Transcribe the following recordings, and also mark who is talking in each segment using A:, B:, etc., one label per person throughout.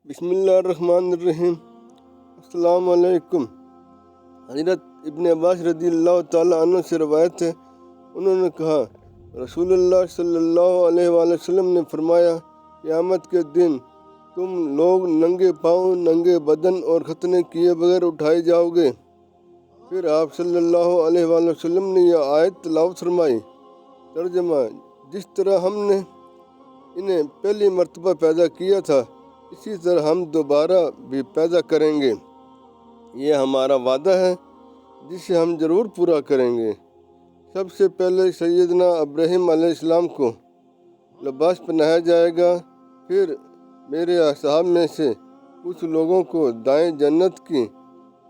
A: बिस्मिल्लाहिर्रहमानिर्रहीम। अस्सलाम वालेकुम। हज़रत इब्न अब्बास रज़ी अल्लाह ताला अन्हु से रवायत है, उन्होंने कहा रसूलुल्लाह सल्लल्लाहु अलैहि वसल्लम ने फरमाया, क़यामत के दिन तुम लोग नंगे पाँव, नंगे बदन और खतने किए बगैर उठाए जाओगे। फिर आप सल्लल्लाहु अलैहि वसल्लम ने यह आयत तिलावत फरमाई। तर्जमा: जिस तरह हमने इन्हें पहली मर्तबा पैदा किया था, इसी तरह हम दोबारा भी पैदा करेंगे। ये हमारा वादा है जिसे हम ज़रूर पूरा करेंगे। सबसे पहले सैयदना इब्राहीम अलैहिस्सलाम को लिबास पहनाया जाएगा। फिर मेरे असहाब में से कुछ लोगों को दाएं जन्नत की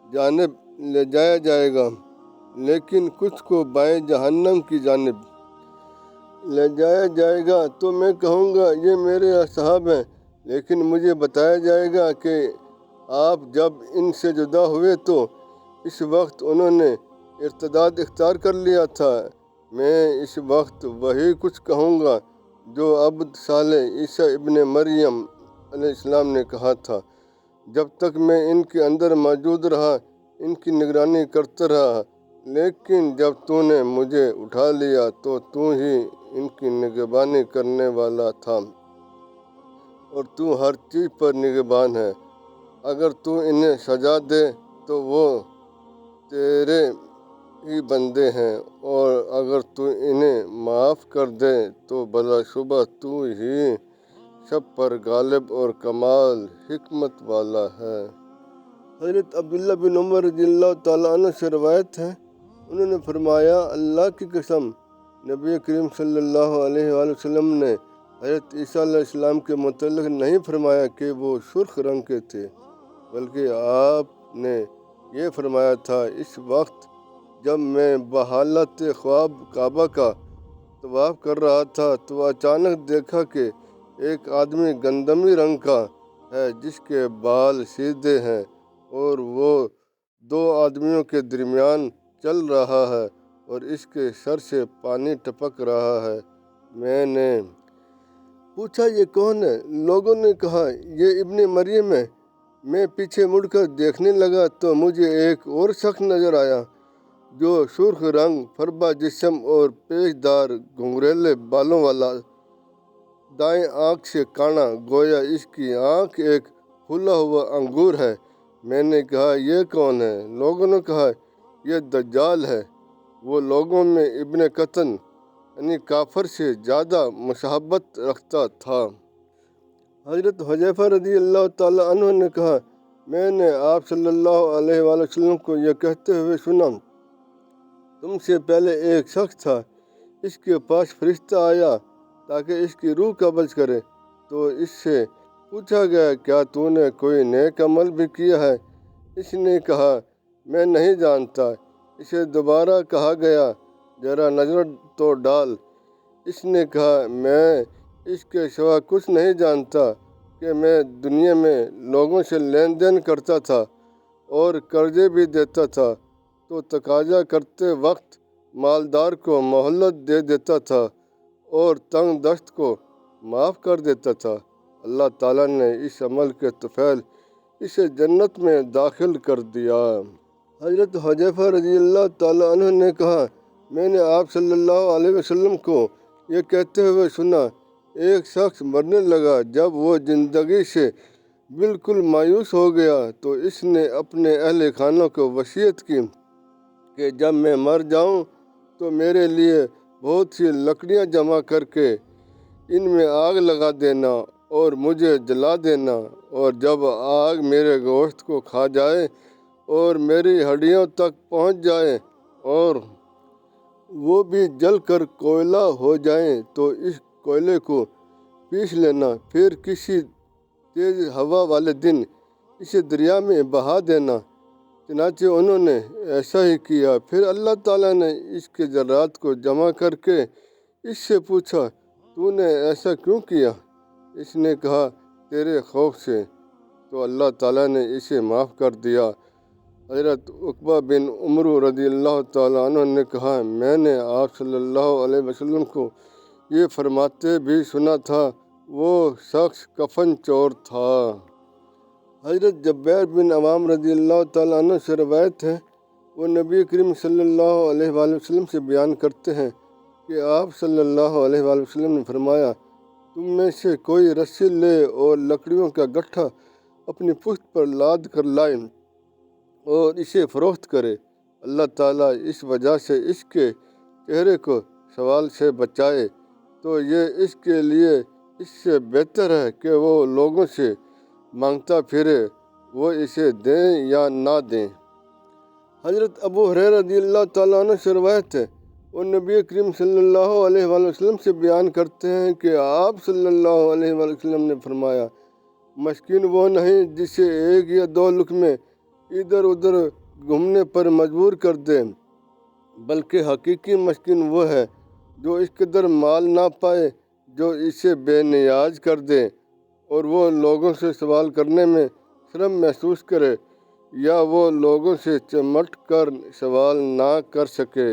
A: जानिब ले जाया जाएगा, लेकिन कुछ को बाएं जहन्नम की जानिब ले जाया जाएगा। तो मैं कहूँगा ये मेरे असहाब हैं, लेकिन मुझे बताया जाएगा कि आप जब इनसे जुदा हुए तो इस वक्त उन्होंने इर्तिदाद इख्तियार कर लिया था। मैं इस वक्त वही कुछ कहूँगा जो अब्द सालेह ईसा इब्न मरियम अलैहिस्सलाम ने कहा था। जब तक मैं इनके अंदर मौजूद रहा, इनकी निगरानी करता रहा, लेकिन जब तूने मुझे उठा लिया तो तू ही इनकी निगरानी करने वाला था, और तू हर चीज़ पर निगहबान है। अगर तू इन्हें सजा दे तो वो तेरे ही बंदे हैं, और अगर तू इन्हें माफ़ कर दे तो बलाशुबा तू ही सब पर गालिब और कमाल हिकमत वाला है। हज़रत अब्दुल्लाह बिन उमर रज़ियल्लाहु ताला अन्हु से रवायत है, उन्होंने फरमाया, अल्लाह की कसम, नबी करीम सल्लल्लाहु अलैहि वसल्लम ने हज़रत ईसा अलैहिस्सलाम के मुतल्लिक़ नहीं फरमाया कि वो सुर्ख रंग के थे, बल्कि आपने ये फरमाया था, इस वक्त जब मैं बहालत ख्वाब काबा का तवाफ़ कर रहा था तो अचानक देखा कि एक आदमी गंदमी रंग का है जिसके बाल सीधे हैं और वो दो आदमियों के दरमियान चल रहा है और इसके सर से पानी टपक रहा है। मैंने पूछा, ये कौन है? लोगों ने कहा, ये इब्न मरियम है। मैं पीछे मुड़कर देखने लगा तो मुझे एक और शख्स नज़र आया जो सुर्ख रंग, फरबा जिस्म और पेचदार घुंघरेले बालों वाला, दाएं आँख से काना, गोया इसकी आँख एक फूला हुआ अंगूर है। मैंने कहा, यह कौन है? लोगों ने कहा, यह दज्जाल है। वो लोगों में इब्न कतन यानी काफर से ज़्यादा मुशाहबत रखता था। हज़रत हुज़ैफ़ा रज़ी अल्लाह ताला अन्हु ने कहा, मैंने आप सल्लल्लाहु अलैहि वसल्लम को यह कहते हुए सुना, तुमसे पहले एक शख्स था, इसके पास फरिश्ता आया ताकि इसकी रूह कब्ज़ करे, तो इससे पूछा गया, क्या तूने कोई नेक अमल भी किया है? इसने कहा, मैं नहीं जानता। इसे दोबारा कहा गया, ज़रा नज़र तो डाल। इसने कहा, मैं इसके सिवा कुछ नहीं जानता कि मैं दुनिया में लोगों से लेन देन करता था और कर्ज़े भी देता था, तो तकाजा करते वक्त मालदार को मोहलत दे देता था और तंग दस्त को माफ़ कर देता था। अल्लाह ताला ने इस अमल के तौफ़ील इसे जन्नत में दाखिल कर दिया। हज़रत हुज़ैफ़ा रज़ियल्लाहु ताला अन्हु ने कहा, मैंने आप सल्लल्लाहु अलैहि वसल्लम को ये कहते हुए सुना, एक शख्स मरने लगा। जब वो ज़िंदगी से बिल्कुल मायूस हो गया तो इसने अपने अहले खानों को वसीयत की कि जब मैं मर जाऊं तो मेरे लिए बहुत सी लकड़ियां जमा करके इनमें आग लगा देना और मुझे जला देना, और जब आग मेरे गोश्त को खा जाए और मेरी हड्डियों तक पहुंच जाए और वो भी जल कर कोयला हो जाए तो इस कोयले को पीस लेना, फिर किसी तेज़ हवा वाले दिन इसे दरिया में बहा देना। चनाचे उन्होंने ऐसा ही किया। फिर अल्लाह ताला ने इसके ज़रात को जमा करके इससे पूछा, तूने ऐसा क्यों किया? इसने कहा, तेरे खौफ से। तो अल्लाह ताला ने इसे माफ़ कर दिया। हज़रत उक़बा बिन उमर रज़ियल्लाहु ताला अन्हु ने कहा, मैंने आप सल्लल्लाहु अलैहि वसल्लम को ये फरमाते भी सुना था, वो शख्स कफन चोर था। حضرت جبیر بن عوام رضی اللہ تعالیٰ عنہ سے روایت ہے، وہ نبی کریم صلی اللہ علیہ وآلہ وسلم سے بیان کرتے ہیں کہ آپ صلی اللہ علیہ وآلہ وسلم نے فرمایا، تم میں سے کوئی رسی لے اور لکڑیوں کا گٹھا اپنی پشت پر لاد کر لائے اور اسے فروخت کرے، اللہ تعالیٰ اس وجہ سے اس کے چہرے کو سوال سے بچائے تو یہ اس کے لیے اس سے بہتر ہے کہ وہ لوگوں سے مانگتا پھرے، وہ اسے دیں یا نہ دیں۔ حضرت ابو ہریرہ رضی اللہ تعالیٰ عنہ سے روایت ہے، وہ نبی کریم صلی اللہ علیہ وآلہ وسلم سے بیان کرتے ہیں کہ آپ صلی اللہ علیہ وآلہ وسلم نے فرمایا، مسکین وہ نہیں جسے ایک یا دو لقمے ادھر ادھر گھومنے پر مجبور کر دے، بلکہ حقیقی مسکین وہ ہے جو اس قدر مال نہ پائے جو اسے بے نیاز کر دے، اور وہ لوگوں سے سوال کرنے میں شرم محسوس کرے، یا وہ لوگوں سے چمٹ کر سوال نہ کر سکے۔